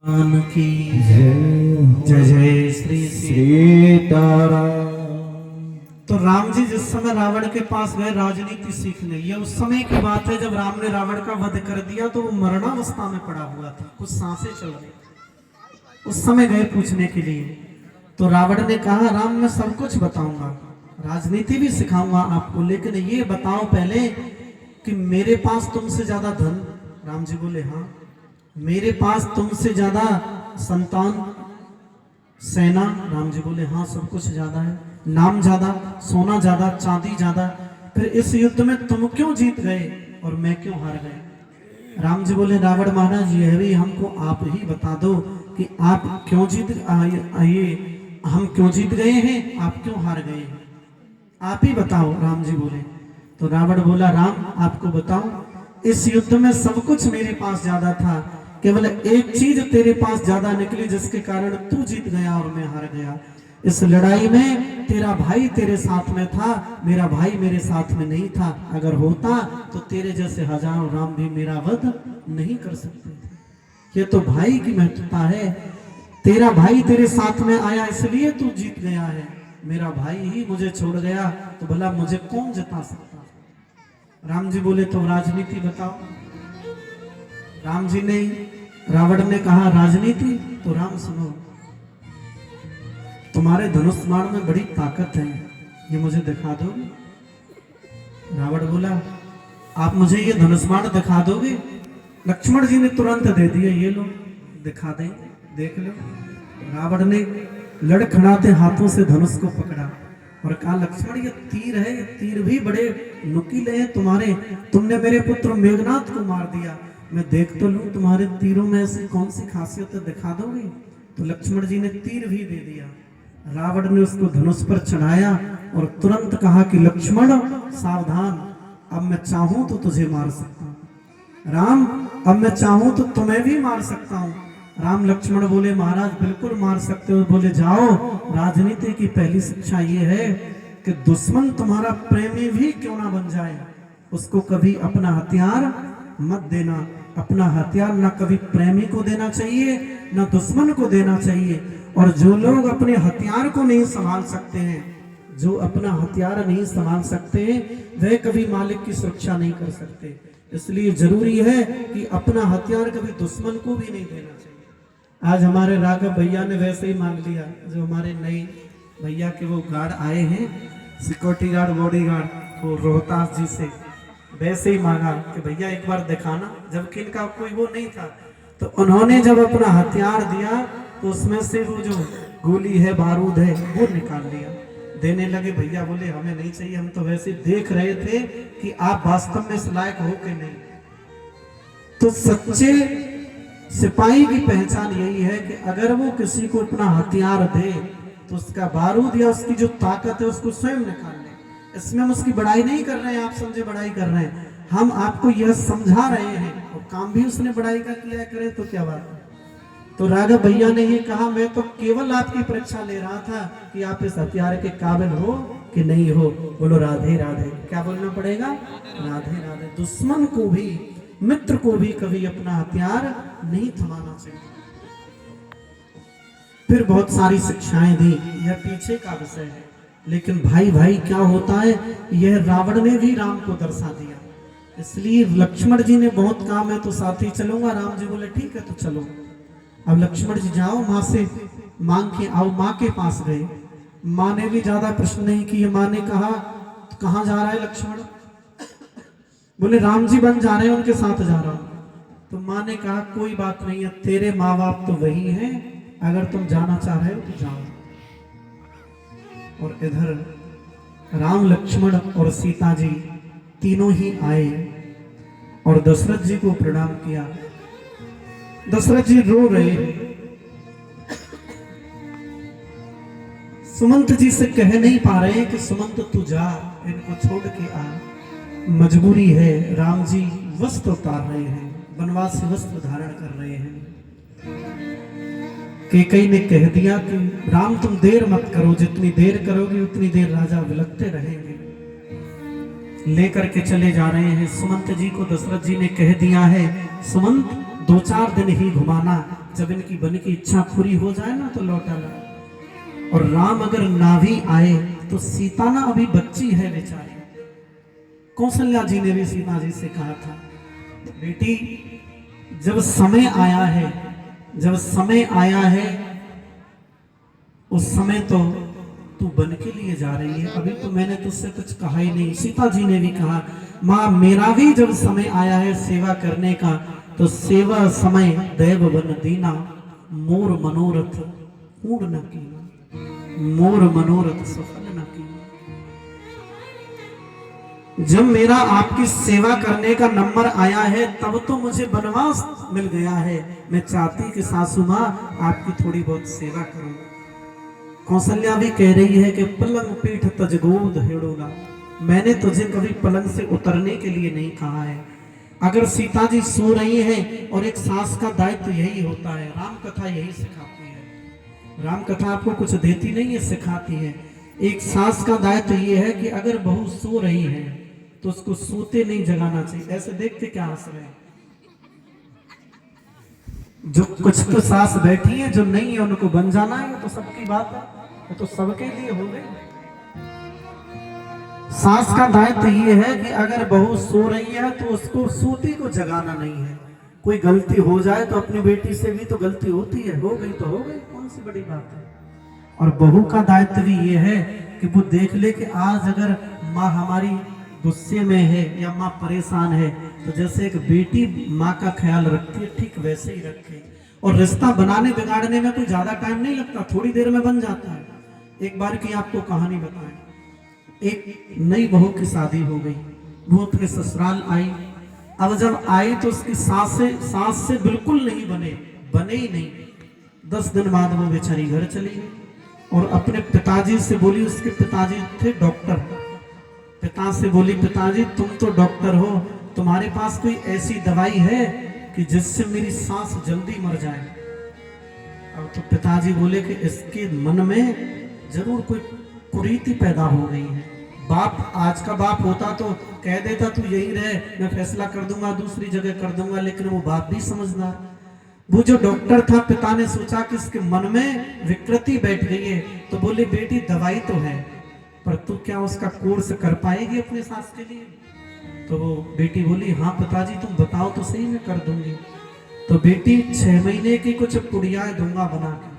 भगवान की जय जय श्री सीताराम। तो राम जी जिस समय रावण के पास गए राजनीति सीखने, ये उस समय की बात है जब राम ने रावण का वध कर दिया तो वो मरणावस्था में पड़ा हुआ था, कुछ सांसें चल रही। उस समय गए पूछने के लिए, तो रावण ने कहा राम मैं सब कुछ बताऊंगा, राजनीति भी सिखाऊंगा आपको, लेकिन ये बताओ पहले कि मेरे पास तुमसे ज्यादा धन। राम जी बोले हाँ। मेरे पास तुमसे ज्यादा संतान, सेना। राम जी बोले हाँ सब कुछ ज्यादा है। नाम ज्यादा, सोना ज्यादा, चांदी ज्यादा। फिर इस युद्ध में तुम क्यों जीत गए और मैं क्यों हार गए? राम जी बोले रावण महाराज यह भी हमको आप ही बता दो कि आप क्यों जीत आइए, हम क्यों जीत गए हैं, आप क्यों हार गए हैं, आप ही बताओ। राम जी बोले, तो रावण बोला राम आपको बताओ, इस युद्ध में सब कुछ मेरे पास ज्यादा था, केवल एक चीज तेरे पास ज्यादा निकली जिसके कारण तू जीत गया और मैं हार गया। इस लड़ाई में तेरा भाई तेरे साथ में था, मेरा भाई मेरे साथ में नहीं था। अगर होता तो तेरे जैसे हजारों राम भी मेरा वध नहीं कर सकते थे। ये तो भाई की महत्वता है। तेरा भाई तेरे साथ में आया इसलिए तू जीत गया है, मेरा भाई ही मुझे छोड़ गया तो भला मुझे कौन जिता सकता? राम जी बोले तो राजनीति बताओ। राम जी ने, रावण ने कहा राजनीति, तो राम सुनो, तुम्हारे धनुष बाण में बड़ी ताकत है, ये मुझे दिखा दोगे? रावण बोला आप मुझे ये धनुष बाण दिखा दोगे? लक्ष्मण जी ने तुरंत दे दिया, ये लो दिखा दें, देख लो। रावण ने लड़खड़ाते हाथों से धनुष को पकड़ा और कहा लक्ष्मण ये तीर है, ये तीर भी बड़े नुकीले हैं तुम्हारे, तुमने मेरे पुत्र मेघनाथ को मार दिया, मैं देख तो लूं तुम्हारे तीरों में ऐसी कौन सी खासियत है, दिखा दोगे? तो लक्ष्मण जी ने तीर भी दे दिया। रावण ने उसको धनुष पर चढ़ाया और तुरंत कहा कि लक्ष्मण सावधान, अब मैं चाहूं तो तुझे मार सकता हूं। राम अब मैं चाहूं तो तुम्हें भी मार सकता हूं। राम लक्ष्मण बोले महाराज बिल्कुल मार सकते हो। बोले जाओ, राजनीति की पहली शिक्षा ये है कि दुश्मन तुम्हारा प्रेमी भी क्यों ना बन जाए, उसको कभी अपना हथियार मत देना। अपना हथियार ना कभी प्रेमी को देना चाहिए, ना दुश्मन को देना चाहिए। और जो लोग अपने हथियार को नहीं संभाल सकते हैं, जो अपना हथियार नहीं संभाल सकते हैं, वह कभी मालिक की सुरक्षा नहीं कर सकते। इसलिए जरूरी है कि अपना हथियार कभी दुश्मन को भी नहीं देना चाहिए। आज हमारे राघव भैया ने वैसे ही मांग लिया, जो हमारे नए भैया के वो गार्ड आए हैं, सिक्योरिटी गार्ड, बॉडी गार्ड, वो रोहतास जी से वैसे ही मांगा कि भैया एक बार दिखाना, जबकि इनका कोई वो नहीं था। तो उन्होंने जब अपना हथियार दिया तो उसमें से वो जो गोली है, बारूद है, वो निकाल लिया, देने लगे। भैया बोले हमें नहीं चाहिए, हम तो वैसे देख रहे थे कि आप वास्तव में इस लायक हो कि नहीं। तो सच्चे सिपाही की पहचान यही है कि अगर वो किसी को अपना हथियार दे तो उसका बारूद या उसकी जो ताकत है उसको स्वयं निकाल ले। इसमें हम उसकी बड़ाई नहीं कर रहे हैं, आप समझे बड़ाई कर रहे हैं, हम आपको यह समझा रहे हैं, और काम भी उसने बड़ाई का किया करे तो क्या बात है। तो राघव भैया ने ये कहा मैं तो केवल आपकी परीक्षा ले रहा था कि आप इस हथियार के काबिल हो कि नहीं हो। बोलो राधे राधे। क्या बोलना पड़ेगा? राधे राधे। दुश्मन को भी, मित्र को भी कभी अपना हथियार नहीं थमाना चाहिए। फिर बहुत सारी शिक्षाएं दी, यह पीछे का विषय है, लेकिन भाई भाई क्या होता है यह रावण ने भी राम को दर्शा दिया। इसलिए लक्ष्मण जी ने बहुत काम है तो साथ ही चलूंगा। राम जी बोले ठीक है तो चलो। अब लक्ष्मण जी जाओ, माँ से मांग के आओ। माँ के पास गए, माँ ने भी ज्यादा प्रश्न नहीं किए। माँ ने कहा तो कहाँ जा रहा है लक्ष्मण? बोले राम जी बन जा रहे हैं, उनके साथ जा रहा हूं। तो माँ ने कहा कोई बात नहीं है, तेरे माँ बाप तो वही हैं, अगर तुम जाना चाह रहे हो तो जाओ। और इधर राम, लक्ष्मण और सीता जी तीनों ही आए और दशरथ जी को प्रणाम किया। दशरथ जी रो रहे हैं, सुमंत जी से कह नहीं पा रहे कि सुमंत तू जा, इनको छोड़ के आ। मजबूरी है, राम जी वस्त्र उतार रहे हैं, वनवासी वस्त्र धारण कर रहे हैं। कैकेयी ने कह दिया कि राम तुम देर मत करो, जितनी देर करोगे उतनी देर राजा विलखते रहेंगे। लेकर के चले जा रहे हैं। सुमंत जी को दशरथ जी ने कह दिया है सुमंत 2-4 दिन ही घुमाना, जब इनकी बन की इच्छा पूरी हो जाए ना तो लौटा ला। और राम अगर ना भी आए तो सीता ना अभी बच्ची है बेचारी। कौशल्या जी ने भी सीता जी से कहा था, बेटी जब समय आया है, जब समय आया है उस समय तो तू बन के लिए जा रही है, अभी तो मैंने तुझसे कुछ कहा ही नहीं। सीता जी ने भी कहा, माँ मेरा भी जब समय आया है सेवा करने का तो सेवा समय दैव बन दीना, मोर मनोरथ पूर्ण न कीना, मोर मनोरथ सफल न कीना। जब मेरा आपकी सेवा करने का नंबर आया है तब तो मुझे वनवास मिल गया है। मैं चाहती कि सासू माँ आपकी थोड़ी बहुत सेवा करूं। कौशल्या भी कह रही है कि पलंग पीठ तजगोद हेड़ोला, मैंने तुझे कभी पलंग से उतरने के लिए नहीं कहा है। अगर सीता जी सो रही हैं और एक सास का दायित्व यही होता है, राम कथा यही सिखाती है। राम कथा आपको कुछ देती नहीं है, सिखाती है। एक सास का दायित्व ये है कि अगर बहू सो रही है तो उसको सोते नहीं जगाना चाहिए। ऐसे देख के क्या हंस रहे हैं? जो कुछ तो सास बैठी है, जो नहीं है उनको बन जाना है, वो तो सबकी बात है, वो तो सबके लिए हो गई। सास का दायित्व ये है कि अगर बहू सो रही है तो उसको सोती को जगाना नहीं है। कोई गलती हो जाए तो अपनी बेटी से भी तो गलती होती है, हो गई तो हो गई, कौन सी बड़ी बात है। और बहू का दायित्व भी ये है कि वो देख ले कि आज अगर माँ हमारी गुस्से में है या माँ परेशान है तो जैसे एक बेटी माँ का ख्याल रखती है ठीक वैसे ही रखे। और रिश्ता बनाने बिगाड़ने में कोई ज्यादा टाइम नहीं लगता, थोड़ी देर में बन जाता है। एक बार की आपको कहानी बताएं, एक नई बहू की शादी हो गई, वो अपने ससुराल आई। अब जब आई तो उसकी सास से बिल्कुल नहीं बने ही नहीं। 10 दिन बाद वो बेचारी घर चली गई और अपने पिताजी से बोली, उसके पिताजी थे डॉक्टर, पिता से बोली, पिताजी तुम तो डॉक्टर हो, तुम्हारे पास कोई ऐसी दवाई है कि जिससे मेरी सांस जल्दी मर जाए। अब तो पिताजी बोले कि इसके मन में जरूर कोई कुरीति पैदा हो गई है। बाप, आज का बाप होता तो कह देता तू यही रहे, मैं फैसला कर दूंगा, दूसरी जगह कर दूंगा, लेकिन वो बाप भी समझदार। वो जो डॉक्टर था, पिता ने सोचा कि इसके मन में विकृति बैठ गई है, तो बोले बेटी दवाई तो है पर तू क्या उसका कोर्स कर पाएगी अपने सास के लिए? तो वो बेटी बोली, हाँ पिताजी तुम बताओ तो सही, मैं कर दूंगी। तो बेटी 6 महीने की कुछ पुड़ियाएं दूंगा बना के,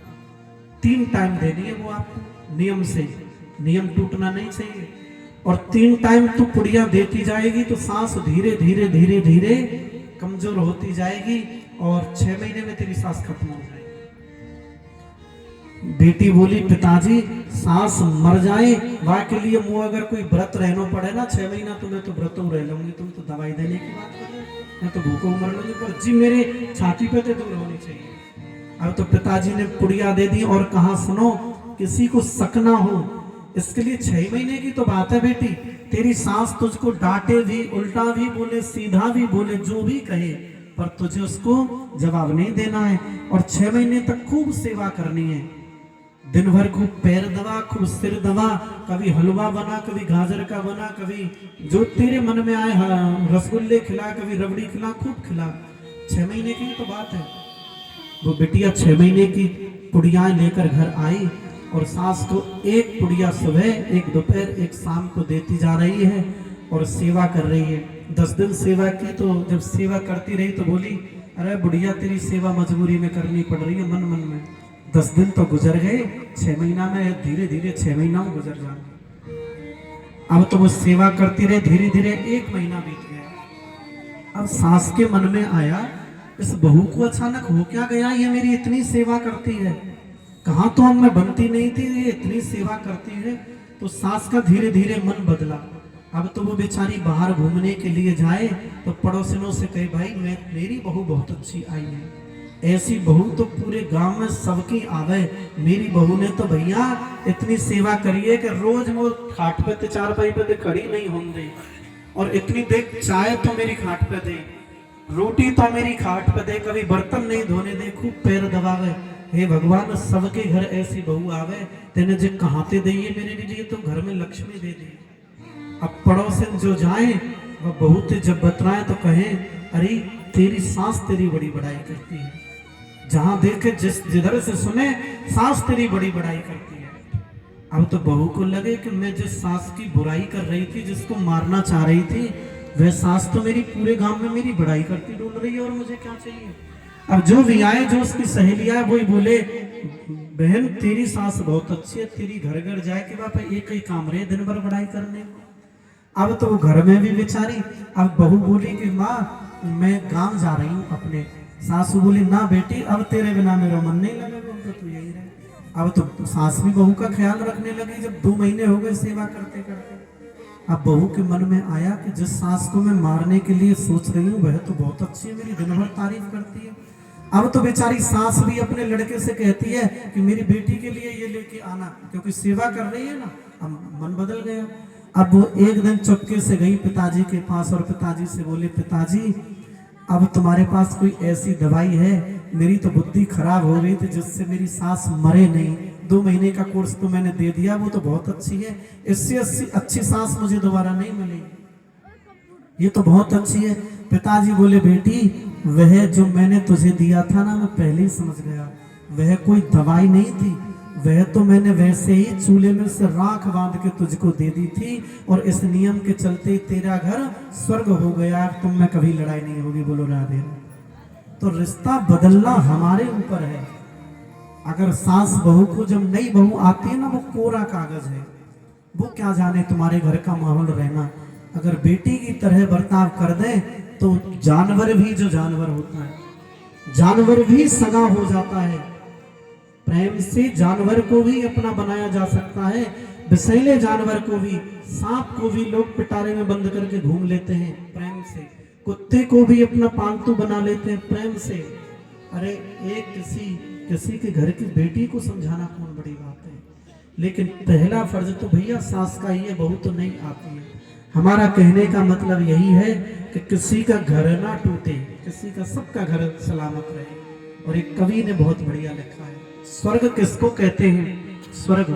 3 टाइम देनी है वो आपको नियम से, नियम टूटना नहीं चाहिए। और 3 टाइम तू पुड़िया देती जाएगी तो सांस धीरे धीरे धीरे धीरे कमजोर होती जाएगी और 6 महीने में तेरी सांस खत्म हो जाएगी। बेटी बोली, पिताजी सांस मर जाए वह के लिए मुँह अगर कोई व्रत रहना पड़े ना 6 महीना तो मैं तो व्रतों रह लूंगी, तुम तो दवाई देने की बात कर रहे हो, मैं तो भूखों मर लूंगी, पर जी मेरे छाती पे तो दूर होनी चाहिए। अब तो पिताजी ने पुड़िया दे दी और कहा, सुनो किसी को शक ना हो, इसके लिए 6 महीने की तो बात है बेटी, तेरी सांस तुझको डांटे भी, उल्टा भी बोले, सीधा भी बोले, जो भी कहे, पर तुझे उसको जवाब नहीं देना है। और 6 महीने तक खूब सेवा करनी है, दिन भर खूब पैर दबा, खूब सिर दबा, कभी हलवा बना, कभी गाजर का बना, कभी जो तेरे मन में आए, रसगुल्ले खिला, कभी रबड़ी खिला, खूब खिला। 6 महीने की तो बात है। वो बिटिया 6 महीने की पुड़ियाँ लेकर घर आई और सास को एक पुड़िया सुबह, एक दोपहर, एक शाम को देती जा रही है और सेवा कर रही है। 10 दिन सेवा की तो जब सेवा करती रही तो बोली, अरे बुढ़िया तेरी सेवा मजबूरी में करनी पड़ रही है, मन मन में। 10 दिन तो गुजर गए, 6 महीना में धीरे धीरे 6 महीना में गुजर जाए। अब तो वो सेवा करती रहे, धीरे धीरे 1 महीना बीत गया। अब सास के मन में आया, इस बहू को अचानक हो क्या गया, ये मेरी इतनी सेवा करती है, कहाँ तो हम में बनती नहीं थी, ये इतनी सेवा करती है। तो सास का धीरे धीरे मन बदला। अब तो वो बेचारी बाहर घूमने के लिए जाए तो पड़ोसियों से कहे, भाई मेरी बहू बहुत अच्छी आई है, ऐसी बहू तो पूरे गांव में सबकी आवे, मेरी बहू ने तो भैया इतनी सेवा करी है कि रोज वो खाट पे 4 पाई पे खड़ी नहीं होंगे, और इतनी देख चाय तो मेरी खाट पे दे, रोटी तो मेरी खाट पे दे, कभी बर्तन नहीं धोने दे, खूब पैर दबावे। हे भगवान सबके घर ऐसी बहू आवे, तेने जो कहाते दे मेरे लिए तो घर में लक्ष्मी दे दी। अब पड़ोसन जो जाए वह बहू ते जब बतराए तो कहे, अरे तेरी सास तेरी बड़ी बड़ाई करती है, जहां देखे जिधर से सुने सास तेरी बड़ी बड़ाई करती है। अब तो बहू को लगे कि मैं जिस सास की बुराई कर रही थी, जिसको मारना चाह रही थी, वह सास तो मेरी पूरे गांव में मेरी बड़ाई करती ढूंढ रही है और मुझे क्या चाहिए। अब जो भी आए, जो उसकी सहेलियां, वही बोले बहन तेरी सास बहुत अच्छी है, तेरी घर घर जाए कि बापा एक ही काम रहे दिन भर बड़ाई करने को। अब तो वो घर में भी बेचारी, अब बहू बोली कि माँ मैं गांव जा रही हूँ अपने। सासू बोली ना बेटी अब तेरे बिना मेरा मन नहीं लगेगा, तो तू यही रहे। अब तो सास भी बहू का ख्याल रखने लगी, जब 2 महीने हो गए सेवा करते करते। अब बहू के मन में आया कि जिस सास को मैं मारने के लिए सोच रही हूँ वह तो बहुत अच्छी है, मेरी दिन भर तारीफ करती है। अब तो बेचारी सास भी अपने लड़के से कहती है कि मेरी बेटी के लिए ये लेके आना, क्योंकि सेवा कर रही है ना। अब मन बदल गया। अब वो एक दिन चुपके से गई पिताजी के पास और पिताजी से बोले पिताजी अब तुम्हारे पास कोई ऐसी दवाई है, मेरी तो बुद्धि खराब हो रही थी जिससे मेरी सास मरे नहीं। 2 महीने का कोर्स तो मैंने दे दिया, वो तो बहुत अच्छी है, इससे अच्छी सास मुझे दोबारा नहीं मिली, ये तो बहुत अच्छी है। पिताजी बोले बेटी वह जो मैंने तुझे दिया था ना, मैं पहले ही समझ गया, वह कोई दवाई नहीं थी, वह तो मैंने वैसे ही चूल्हे में से राख बांध के तुझको दे दी थी, और इस नियम के चलते तेरा घर स्वर्ग हो गया, तुम में कभी लड़ाई नहीं होगी। बोलो राधे। तो रिश्ता बदलना हमारे ऊपर है। अगर सास बहू को, जब नई बहू आती है ना, वो कोरा कागज है, वो क्या जाने तुम्हारे घर का माहौल रहना। अगर बेटी की तरह बर्ताव कर दे तो जानवर भी, जो जानवर होता है, जानवर भी सगा हो जाता है। प्रेम से जानवर को भी अपना बनाया जा सकता है। विषैले जानवर को भी, सांप को भी लोग पिटारे में बंद करके घूम लेते हैं प्रेम से। कुत्ते को भी अपना पालतू बना लेते हैं प्रेम से। अरे एक किसी के घर की बेटी को समझाना कौन बड़ी बात है, लेकिन पहला फर्ज तो भैया सास का ही है, बहू तो नहीं आती है। हमारा कहने का मतलब यही है कि किसी का घर ना टूटे, किसी का, सबका घर सलामत रहे। और एक कवि ने बहुत बढ़िया लिखा है, स्वर्ग किसको कहते हैं? स्वर्ग